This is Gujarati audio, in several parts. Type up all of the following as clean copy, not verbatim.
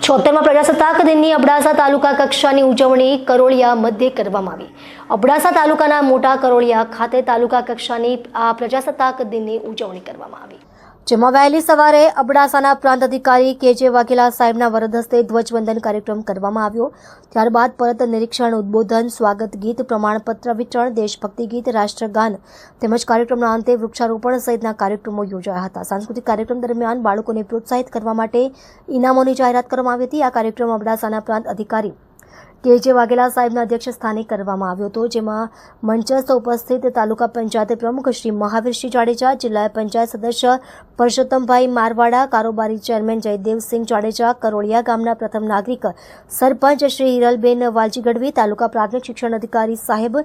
76માં પ્રજાસત્તાક દિનની અબડાસા તાલુકા કક્ષાની ઉજવણી કરોળિયા મધ્યે કરવામાં આવી। અબડાસા તાલુકાના મોટા કરોળિયા ખાતે તાલુકા કક્ષાની આ પ્રજાસત્તાક દિનની ઉજવણી કરવામાં આવી, જેમાં વહેલી સવારે અબડાસાના પ્રાંત અધિકારી કે.જે. વાઘેલા સાહેબના વરદ હસ્તે ધ્વજવંદન કાર્યક્રમ કરવામાં આવ્યો। ત્યારબાદ પરત નિરીક્ષણ, ઉદ્બોધન, સ્વાગત ગીત, પ્રમાણપત્ર વિતરણ, દેશભક્તિ ગીત, રાષ્ટ્રગાન તેમજ કાર્યક્રમના અંતે વૃક્ષારોપણ સહિતના કાર્યક્રમો યોજાયા હતા। સાંસ્કૃતિક કાર્યક્રમ દરમિયાન બાળકોને પ્રોત્સાહિત કરવા માટે ઇનામોની જાહેરાત કરવામાં આવી હતી। આ કાર્યક્રમ અબડાસાના પ્રાંત અધિકારી કે.જે. વાઘેલા સાહેબના અધ્યક્ષ સ્થાને કરવામાં આવ્યો હતો, જેમાં મંચસ્થ ઉપસ્થિત તાલુકા પંચાયત પ્રમુખ શ્રી મહાવીરસિંહ જાડેજા, જિલ્લા પંચાયત સદસ્ય પરસોત્તમભાઈ મારવાડા, કારોબારી ચેરમેન જયદેવસિંહ જાડેજા, કરોળિયા ગામના પ્રથમ નાગરિક સરપંચ શ્રી હિરલબેન વાલજી ગઢવી, તાલુકા પ્રાથમિક શિક્ષણ અધિકારી સાહેબ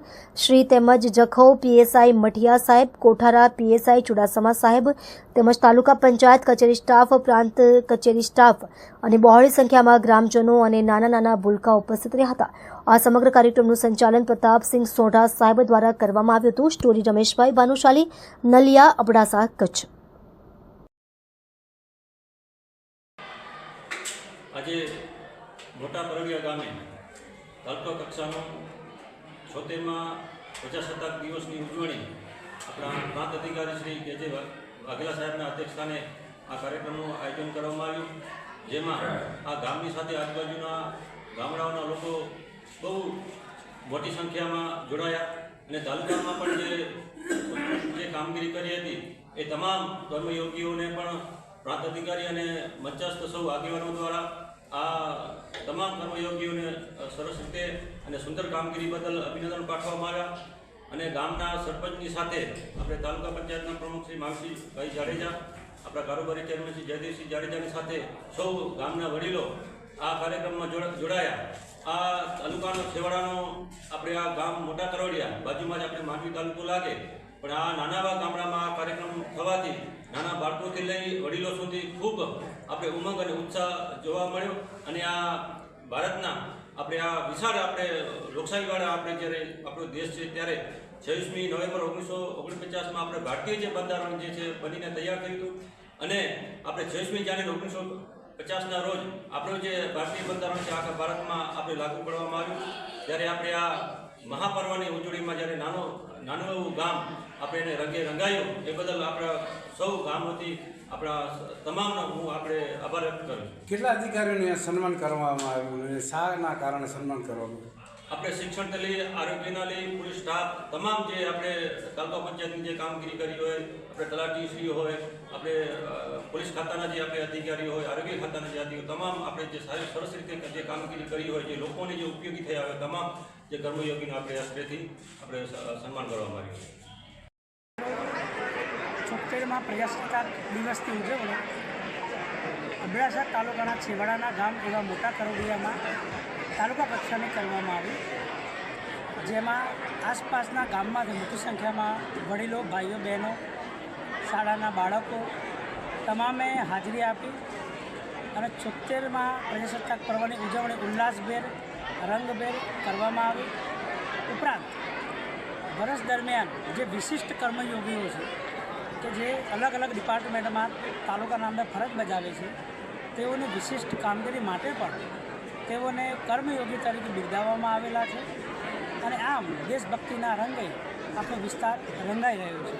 શ્રી તેમજ જખૌ પીએસઆઈ મઠિયા સાહેબ, કોઠારા પીએસઆઈ ચુડાસમા સાહેબ તેમજ તાલુકા પંચાયત કચેરી સ્ટાફ, પ્રાંત કચેરી સ્ટાફ અને બહોળી સંખ્યામાં ગ્રામજનો અને નાના ભૂલકા ઉપસ્થિત રહ્યા હતા। આ સમગ્ર કાર્યક્રમનું સંચાલન પ્રતાપસિંહ સોઢા સાહેબ દ્વારા કરવામાં આવ્યું હતું। સ્ટોરી રમેશભાઈ ભાનુશાલી, નલિયા, અબડાસા, કચ્છ। આજે મોટા કરોળિયા ગામે તાલુકા કક્ષાનો 76માં પ્રજાસત્તાક દિવસની ઉજવણી આપણા પ્રાંત અધિકારી શ્રી કે.જે. વાઘેલા સાહેબના અધ્યક્ષસ્થાને આ કાર્યક્રમનું આયોજન કરવામાં આવ્યું, જેમાં આ ગામની સાથે આજુબાજુના ગામડાઓના લોકો બહુ મોટી સંખ્યામાં જોડાયા અને તાલુકામાં પણ જે કામગીરી કરી હતી એ તમામ કર્મયોગીઓને પણ પ્રાંત અધિકારી અને મંચસ્થ સૌ આગેવાનો દ્વારા આ તમામ કર્મયોગીઓને સરસ રીતે અને સુંદર કામગીરી બદલ અભિનંદન પાઠવવામાં આવ્યા। અને ગામના સરપંચની સાથે આપણે તાલુકા પંચાયતના પ્રમુખ શ્રી મહાવીરસિંહભાઈ જાડેજા, આપણા કારોબારી ચેરમેન શ્રી જયદેવસિંહ જાડેજાની સાથે સૌ ગામના વડીલો આ કાર્યક્રમમાં જોડાયા। આ તાલુકાનો છેવાડાનો આપણે આ ગામ મોટા કરોળિયા બાજુમાં જ આપણે માંડવી તાલુકો લાગે, પણ આ નાના ગામડામાં આ કાર્યક્રમ થવાથી નાના બાળકોથી લઈ વડીલો સુધી ખૂબ આપણે ઉમંગ અને ઉત્સાહ જોવા મળ્યો। અને આ ભારતના આપણે આ વિશાળ આપણે લોકશાહીવાળા આપણે જ્યારે આપણો દેશ છે ત્યારે 26મી નવેમ્બર 1949માં આપણે ભારતીય જે બંધારણ જે છે બનીને તૈયાર થયું હતું અને આપણે 26મી જાન્યુઆરી 1950ના રોજ આપણું જે ભારતીય બંધારણ છે આખા ભારતમાં આપણે લાગુ કરવામાં આવ્યું। ત્યારે આપણે આ મહાપર્વની ઉજવણીમાં જ્યારે નાનું એવું ગામ આપણે એને રંગે રંગાયું એ બદલ આપણા સૌ ગામ વતી આપણા તમામનો હું આપણે આભાર વ્યક્ત કરું છું। કેટલા અધિકારીઓને સન્માન કરવામાં આવ્યું અને શાના કારણે સન્માન કરવામાં આવ્યું? આપણે શિક્ષણથી લઈ, આરોગ્યના લઈ, પોલીસ સ્ટાફ, તમામ જે આપણે તાલુકા પંચાયતની જે કામગીરી કરી હોય, આપણે તલાટીશ્રીઓ હોય, આપણે પોલીસ ખાતાના જે આપણે અધિકારીઓ હોય, આરોગ્ય ખાતાના જે અધિકારીઓ, તમામ આપણે જે સારી સરસ રીતે જે કામગીરી કરી હોય, જે લોકોને જે ઉપયોગી થયા હોય, તમામ જે કર્મયોગીનો આપણે આશ્રયથી આપણે સન્માન કરવામાં આવ્યું છે। 76માં પ્રજાસત્તાક દિવસની ઉજવણી અબડાસા તાલુકાના છેવાડાના ગામ એવા મોટા કરોળિયામાં તાલુકા કક્ષાની કરવામાં આવી, જેમાં આસપાસના ગામમાંથી મોટી સંખ્યામાં વડીલો, ભાઈઓ, બહેનો, શાળાના બાળકો તમામે હાજરી આપી અને 76માં પ્રજાસત્તાક પર્વની ઉજવણી ઉલ્લાસભેર, રંગભેર કરવામાં આવી। ઉપરાંત વર્ષ દરમિયાન જે વિશિષ્ટ કર્મયોગીઓ છે કે જે અલગ અલગ ડિપાર્ટમેન્ટમાં તાલુકાના અંદર ફરજ બજાવે છે, તેઓની વિશિષ્ટ કામગીરી માટે પણ તેઓને કર્મયોગી તરીકે બિરદાવવામાં આવેલા છે અને આમ દેશભક્તિના રંગે આખો વિસ્તાર રંગાઈ રહ્યો છે।